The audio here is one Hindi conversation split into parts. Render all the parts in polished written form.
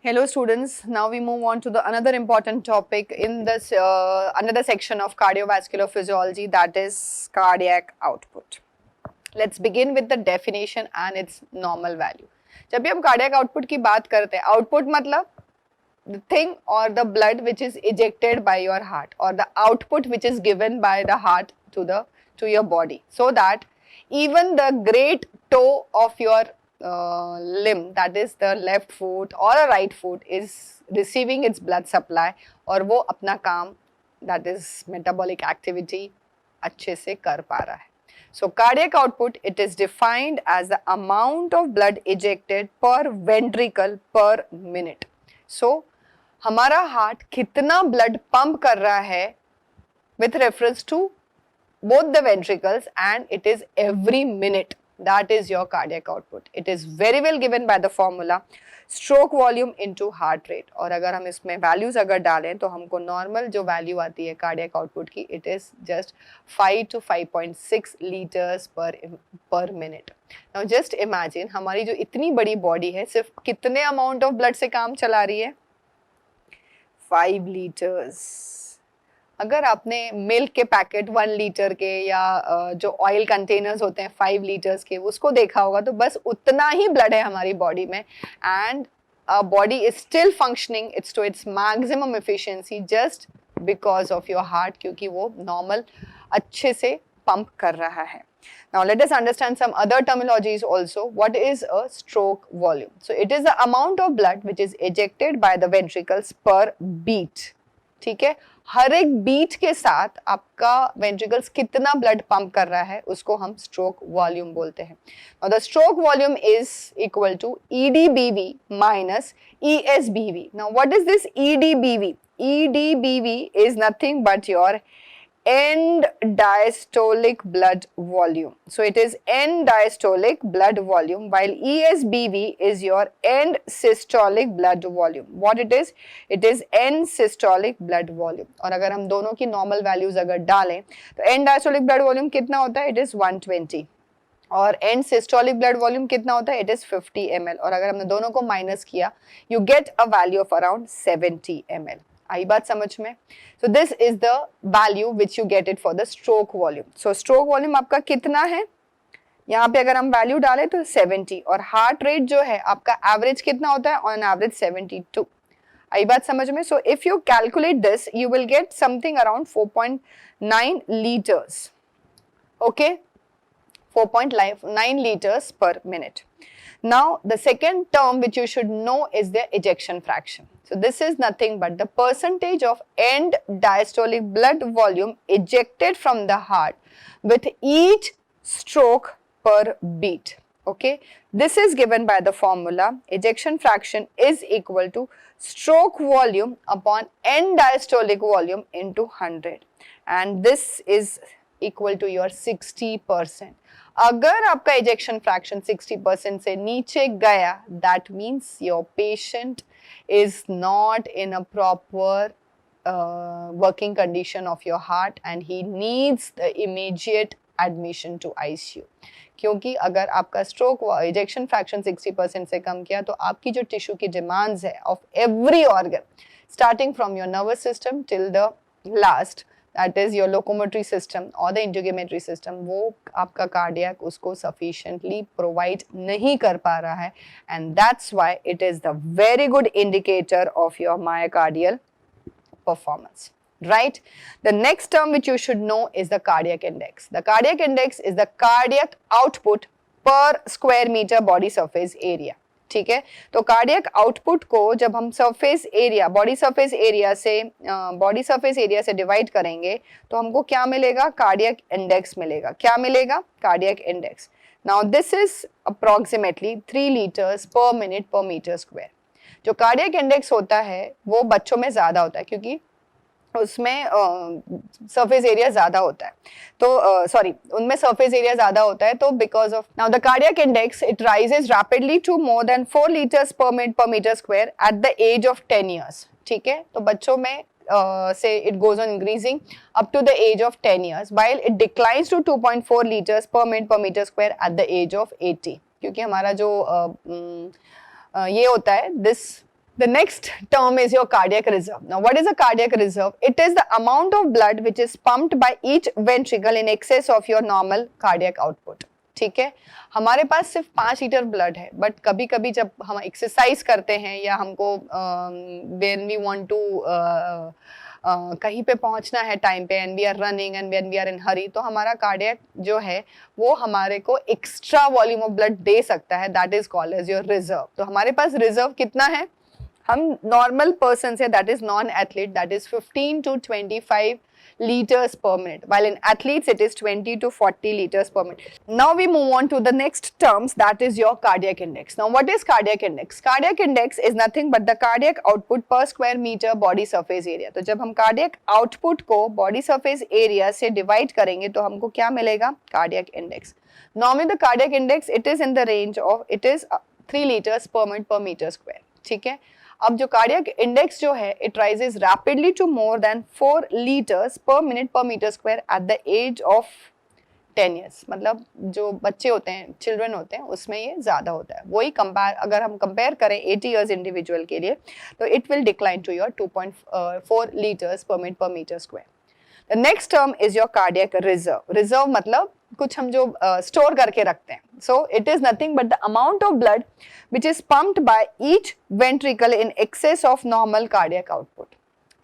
Hello students, now we move on to the another important topic in this another section of cardiovascular physiology, that is cardiac output. Let's begin with the definition and its normal value. जब भी हम cardiac output की बात करते हैं, output मतलब the thing or the blood which is ejected by your heart or the output which is given by the heart to your body, so that even the great toe of your limb, that is the left foot or a right foot, is receiving its blood supply और वो अपना काम, that is metabolic activity, अच्छे से कर पा रहा है. So cardiac output, it is defined as the amount of blood ejected per ventricle per minute. So हमारा हार्ट कितना ब्लड पंप कर रहा है with reference to both the ventricles, and it is every minute. That is your cardiac output. It is very well given by the formula stroke volume into heart rate. और अगर हम इसमें values अगर डालें तो हमको normal जो value आती है cardiac output की, it is just 5 to 5.6 liters per minute. Now just imagine हमारी जो इतनी बड़ी body है सिर्फ कितने amount of blood से काम चला रही है? 5 liters. अगर आपने मिल्क के पैकेट 1 लीटर के या जो ऑयल कंटेनर्स होते हैं 5 लीटर्स के, उसको देखा होगा तो बस उतना ही ब्लड है हमारी बॉडी में, and body is still functioning it's to it's maximum efficiency just because of your heart, क्योंकि वो नॉर्मल अच्छे से पंप कर रहा है. Now let us understand some other terminologies also. What is a stroke volume? So it is the amount of blood which is ejected by the ventricles per beat. ठीक है, हर एक बीट के साथ आपका वेंट्रिकल्स कितना ब्लड पंप कर रहा है उसको हम स्ट्रोक वॉल्यूम बोलते हैं. और the stroke volume is equal to EDBV minus ESBV. Now what is this EDBV? EDBV is nothing but your end diastolic blood volume. So it is end diastolic blood volume, while ESBV is your end systolic blood volume. What it is? It is end systolic blood volume. और अगर हम दोनों की normal values अगर डालें तो end diastolic blood volume कितना होता है? It is 120. और end systolic blood volume कितना होता है? It is 50 ml. और अगर हमने दोनों को minus किया, you get a value of around 70 ml. आई बात समझ में? So this is the value which you get it for the stroke volume. So stroke volume आपका कितना है? यहाँ पे अगर हम वैल्यू डालें तो 70, और हार्ट रेट जो है आपका एवरेज कितना होता है? On average 72. आई बात समझ में? So if you calculate this you will get something around 4.9 litres. Okay, 4.9 liters per minute. Now the second term which you should know is the ejection fraction. So this is nothing but the percentage of end diastolic blood volume ejected from the heart with each stroke per beat. Okay, this is given by the formula ejection fraction is equal to stroke volume upon end diastolic volume into 100, and this is equal to your 60%. अगर आपका ejection fraction 60% से नीचे गया, that means your patient is not in a proper working condition of your heart and he needs the immediate admission to ICU. क्योंकि अगर आपका स्ट्रोक इजेक्शन फ्रैक्शन 60% से कम किया तो आपकी जो टिश्यू की डिमांड्स है of every organ starting from your nervous system till the last, that is your locomotory system or the integumentary system, वो आपका cardiac उसको sufficiently provide नहीं कर पा रहा है, and that's why it is the very good indicator of your myocardial performance. Right? The next term which you should know is the cardiac index. The cardiac index is the cardiac output per square meter body surface area. ठीक है, तो कार्डियक आउटपुट को जब हम surface area body surface area से डिवाइड करेंगे तो हमको क्या मिलेगा? कार्डियक इंडेक्स मिलेगा. क्या मिलेगा? Cardiac index. Now this is approximately 3 liters per minute per meter square. जो कार्डियक इंडेक्स होता है वो बच्चों में ज्यादा होता है क्योंकि उसमें सरफेस एरिया ज्यादा होता है, तो सॉरी उनमें सरफेस एरिया ज्यादा होता है, तो because of now the cardiac index it rises rapidly to more than 4 liters per minute per meter square at the age of 10 years. ठीक है, तो बच्चों में say it goes on increasing up to the age of 10 years, while it declines to 2.4 liters per minute per meter square at the age of 80. क्योंकि हमारा जो ये होता है this The next term is your cardiac reserve. Now, what is a cardiac reserve? It is the amount of blood which is pumped by each ventricle in excess of your normal cardiac output. ठीक है, हमारे पास सिर्फ 5 लीटर ब्लड है, बट कभी कभी जब हम एक्सरसाइज करते हैं या हमको व्हेन वी वांट टू कहीं पे पहुंचना है टाइम पे and we are running and when we are in hurry, तो हमारा कार्डियक जो है वो हमारे को एक्स्ट्रा वॉल्यूम ऑफ ब्लड दे सकता है, that is called as your reserve. तो हमारे पास रिजर्व कितना है? हम नॉर्मल पर्सन से, that is non athlete, that is 15 to 25 liters per minute, while in athletes it is 20 to 40 liters per minute. Now we move on to the next terms, that is your cardiac index. Now what is cardiac index? Cardiac index is nothing but the cardiac output per square meter body surface area. तो जब हम cardiac output को body surface area से divide करेंगे तो हमको क्या मिलेगा? Cardiac index. Normally the cardiac index, it is in the range of, it is 3 liters per minute per meter square. ठीक है, अब जो कार्डियक इंडेक्स जो है, it rises rapidly to more than 4 litres per minute per metre square at the age of 10 years. मतलब जो बच्चे होते हैं, चिल्ड्रन होते हैं, उसमें ये ज़्यादा होता है. वही कंपेयर, अगर हम कंपेयर करें 80 years इंडिविजुअल के लिए, तो it will decline to your 2.4 liters per minute per meter square. The next term is your cardiac reserve. Reserve मतलब कुछ हम जो स्टोर करके रखते हैं. So it is nothing but the amount of blood which is pumped by each ventricle in excess of normal cardiac output.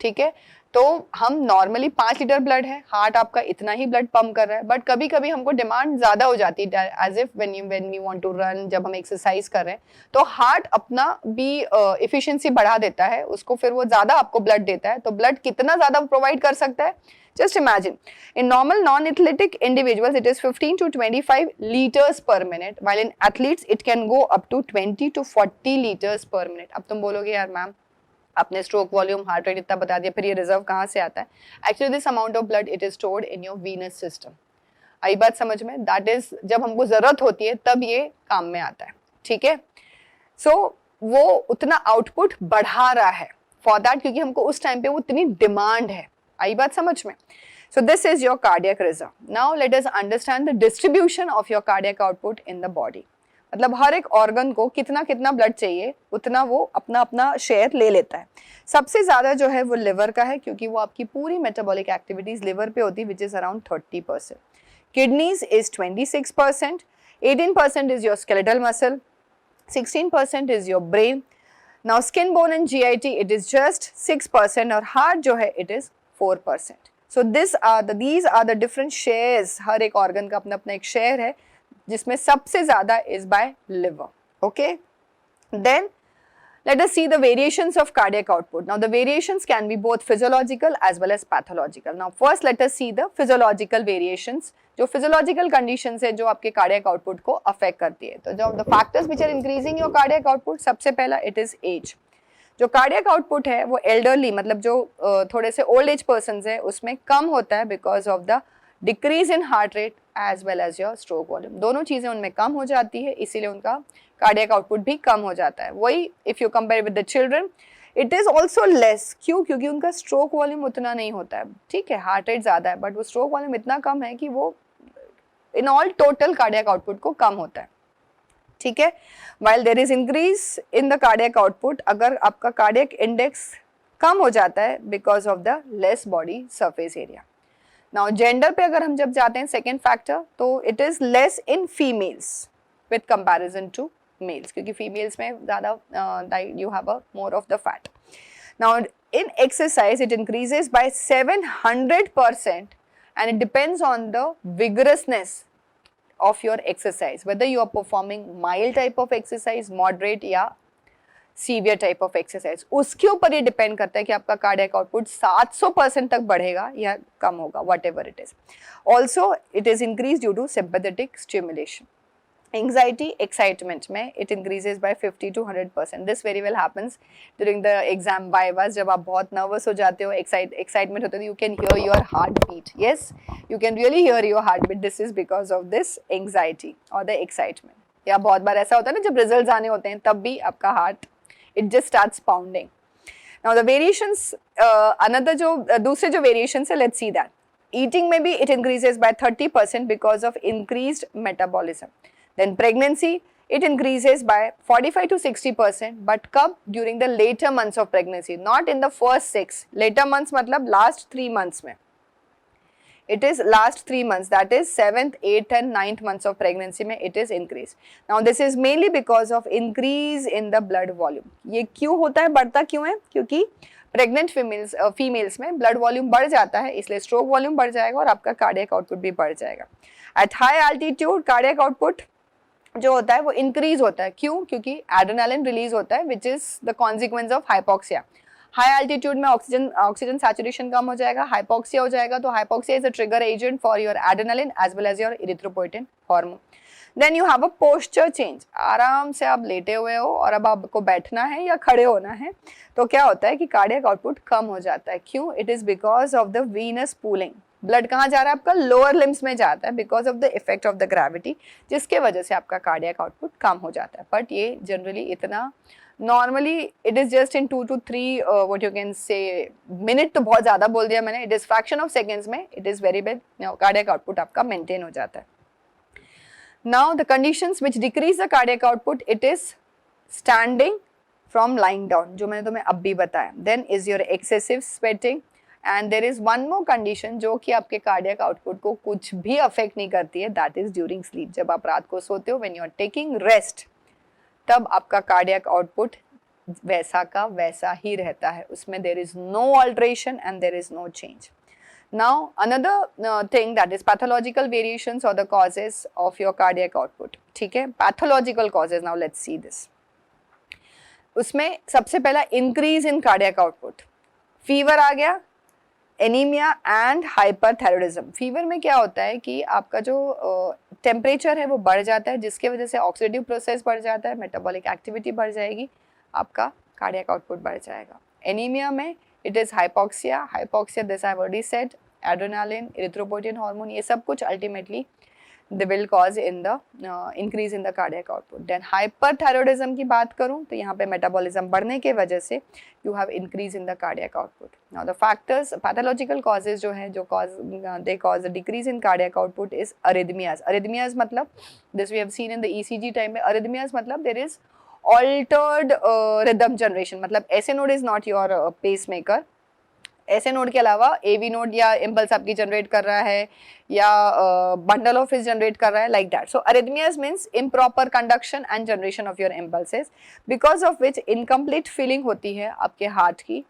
ठीक है, तो हम नॉर्मली 5 लीटर ब्लड है, हार्ट आपका इतना ही ब्लड पंप कर रहा है, बट कभी कभी हमको डिमांड ज्यादा हो जाती है, as if when we want to run, जब हम एक्सरसाइज कर रहे हैं तो हार्ट अपना भी एफिशिएंसी बढ़ा देता है, उसको फिर वो ज्यादा आपको ब्लड देता है. तो ब्लड कितना ज्यादा प्रोवाइड कर सकता है? Just imagine, in normal non-athletic individuals, it is 15 to 25 liters per minute, while in athletes, it can go up to 20 to 40 liters per minute. अब तुम बोलोगे यार मैम, आपने स्ट्रोक वॉल्यूम, हार्ट रेट इतना बता दिया, फिर ये रिजर्व कहाँ से आता है? Actually this amount of blood it is stored in your venous system. आई बात समझ में? दैट इज जब हमको जरूरत होती है तब ये काम में आता है. ठीक है, सो वो उतना आउटपुट बढ़ा रहा है फॉर दैट, क्योंकि हमको उस टाइम पे वो उतनी डिमांड है. आई बात समझ में? So this is your cardiac reserve. Now let us understand the distribution of your cardiac output in the body. मतलब हर एक ऑर्गन को कितना कितना ब्लड चाहिए, उतना वो अपना अपना शेयर ले लेता है. सबसे ज़्यादा जो है वो लिवर का है, क्योंकि वो आपकी पूरी मेटाबॉलिक एक्टिविटीज़ लिवर पे होती है, which is around 30%. Kidneys is 26%, 18% is your skeletal muscle, 16% is your brain. Now skin, bone and GIT it is just 6%, और हार्ट जो है it is 4%. So these are the different shares. हर एक organ का अपना अपना एक share है, जिसमें सबसे ज़्यादा is by liver. Okay? Then let us see the variations of cardiac output. Now the variations can be both physiological as well as pathological. Now first let us see the physiological variations. जो physiological conditions है जो आपके cardiac output को affect करती है. तो जो the factors which are increasing your cardiac output, सबसे पहला it is age. जो कार्डियक आउटपुट है वो एल्डरली, मतलब जो थोड़े से ओल्ड एज पर्सन्स है, उसमें कम होता है because of the decrease in heart rate as well as your stroke volume. दोनों चीज़ें उनमें कम हो जाती है, इसीलिए उनका कार्डियक आउटपुट भी कम हो जाता है. वही if you compare with the children, it is also less. क्यों? क्योंकि उनका स्ट्रोक वॉल्यूम उतना नहीं होता है. ठीक है, हार्ट रेट ज़्यादा है, बट वो स्ट्रोक वॉल्यूम इतना कम है कि वो in all total cardiac output को कम होता है. ठीक है, while there is increase in the cardiac output, अगर आपका cardiac index कम हो जाता है because of the less body surface area. Now gender पे अगर हम जब जाते हैं second factor, तो it is less in females with comparison to males, क्योंकि females में ज़्यादा you have a more of the fat. Now in exercise it increases by 700%, and it depends on the vigorousness of your exercise, whether you are performing mild type of exercise, moderate या severe type of exercise. उसके ऊपर ये डिपेंड करता है कि आपका कार्डियक आउटपुट 700% तक बढ़ेगा या कम होगा, whatever it is. Also it is increased due to sympathetic stimulation. Anxiety, excitement में it increases by 50 to 100%. This very well happens during the exam vivas. जब आप बहुत nervous हो जाते हो, excitement होता है, you can hear your heartbeat. Yes, you can really hear your heartbeat. This is because of this anxiety or the excitement. या बहुत बार ऐसा होता है ना, जब results आने होते हैं तब भी आपका heart it just starts pounding. Now the variations, another जो दूसरे जो variations है, let's see that. Eating में भी it increases by 30% because of increased metabolism. Then pregnancy, it increases by 45 to 60%, but कब? During the later months of pregnancy, not in the first 6. Later months मतलब last 3 months में. It is last 3 months, that is 7th, 8th and 9th months of pregnancy में it is increase. Now this is mainly because of increase in the blood volume. ये क्यों होता है, बढ़ता क्यों है? क्योंकि प्रेग्नेंट फीमेल्स में ब्लड वॉल्यूम बढ़ जाता है, इसलिए स्ट्रोक वॉल्यूम बढ़ जाएगा और आपका कार्डियक आउटपुट भी बढ़ जाएगा. At high altitude cardiac output जो होता है वो इंक्रीज होता है. क्यों? क्योंकि एड्रेनालिन रिलीज होता है which is the consequence of hypoxia. High altitude में ऑक्सीजन सैचुरेशन कम हो जाएगा, हाइपोक्सिया हो जाएगा, तो hypoxia is a trigger agent for your adrenaline as well as your erythropoietin hormone. Then you have a posture change. आराम से आप लेटे हुए हो और अब आपको बैठना है या खड़े होना है, तो क्या होता है कि कार्डियक आउटपुट कम हो जाता है. क्यों? It is because of the Venus pooling. Blood कहाँ जा रहा है आपका? लोअर लिम्स में जाता है because of the effect of the gravity, जिसके वजह से आपका कार्डियक आउटपुट कम हो जाता है. बट ये जनरली इतना normally it is just in 2 to 3 what you can say minute, तो बहुत ज़्यादा बोल दिया मैंने. It is fraction of seconds में it is very big. Cardiac output आपका मेंटेन हो जाता है. Now the conditions which decrease the cardiac output, it is standing from lying down, जो मैंने तुम्हें अब भी बताया. Then is your excessive sweating, and there is one more condition जो कि आपके cardiac output को कुछ भी affect नहीं करती है, that is during sleep. जब आप रात को सोते हो, when you are taking rest, तब आपका cardiac output वैसा का वैसा ही रहता है, उसमें there is no alteration and there is no change. Now another thing, that is pathological variations or the causes of your cardiac output. ठीक है, pathological causes. Now let's see this. उसमें सबसे पहला increase in cardiac output. Fever आ गया, anemia and hyperthyroidism. Fever में क्या होता है कि आपका जो temperature है वो बढ़ जाता है, जिसके वजह से oxidative process बढ़ जाता है, metabolic activity बढ़ जाएगी, आपका cardiac output बढ़ जाएगा. Anemia में it is hypoxia. Hypoxia, this I have already said. Adrenaline, erythropoietin hormone, ये सब कुछ ultimately they will cause in the increase in the cardiac output. Then hyperthyroidism की बात करूँ तो यहाँ पे metabolism बढ़ने के वजह से you have increase in the cardiac output. Now the factors, pathological causes जो हैं जो they cause a decrease in cardiac output is arrhythmias. Arrhythmias मतलब this we have seen in the ECG time में. Arrhythmias मतलब there is altered rhythm generation, मतलब SA node is not your pacemaker. ऐसे नोड के अलावा AV नोड या इम्पल्स आपकी जनरेट कर रहा है या बंडल ऑफ हिज जनरेट कर रहा है, like that. So अरिथमियाज means improper conduction and generation of your impulses, because of which incomplete feeling होती है आपके हार्ट की,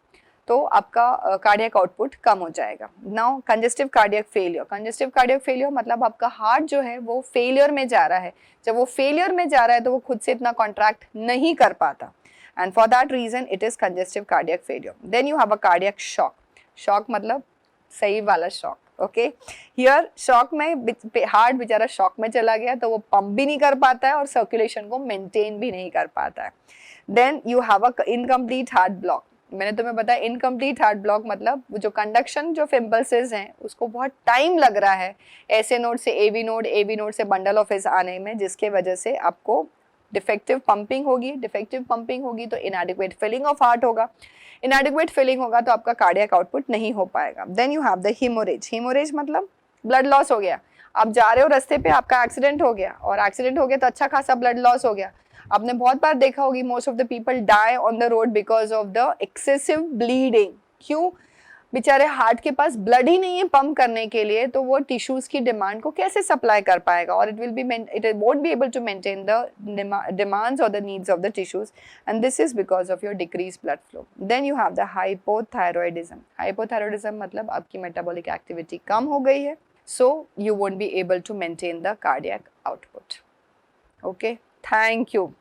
तो आपका कार्डियक आउटपुट कम हो जाएगा. Now congestive cardiac failure. Congestive cardiac failure मतलब आपका हार्ट जो है वो फेलियर में जा रहा है. जब वो फेलियर में जा रहा है तो वो खुद से इतना कॉन्ट्रैक्ट नहीं कर पाता, and for that reason it is congestive cardiac failure. Then you have a cardiac shock. Shock मतलब सही वाला शॉक. ओके, हियर शॉक में हार्ट बेचारा शॉक में चला गया तो वो पंप भी नहीं कर पाता है और सर्कुलेशन को मेंटेन भी नहीं कर पाता है. Then you have a incomplete heart block. मैंने तुम्हें बताया इनकम्प्लीट हार्ट ब्लॉक मतलब जो कंडक्शन जो इम्पल्सेस हैं उसको बहुत टाइम लग रहा है ऐसे नोड से AV नोड से बंडल ऑफ हिज आने में, जिसके वजह से आपको डिफेक्टिव पंपिंग होगी तो इनएडिक्वेट फिलिंग ऑफ हार्ट होगा. इनएडिक्वेट फिलिंग होगा तो आपका कार्डियक आउटपुट नहीं हो पाएगा. Then you have the haemorrhage. Haemorrhage मतलब ब्लड लॉस हो गया. आप जा रहे हो रास्ते पे, आपका एक्सीडेंट हो गया और एक्सीडेंट हो गया तो अच्छा खासा ब्लड लॉस हो गया. आपने बहुत बार देखा होगी most of the people die on the road because of the excessive bleeding. क्यों? बेचारे हार्ट के पास ब्लड ही नहीं है पंप करने के लिए, तो वो टिश्यूज की डिमांड को कैसे सप्लाई कर पाएगा, और it won't be able to maintain the demands or the needs of the tissues, and this is because of your decreased blood flow. Then you have the hypothyroidism. Hypothyroidism मतलब आपकी metabolic activity कम हो गई है, so you won't be able to maintain the cardiac output. Okay, thank you.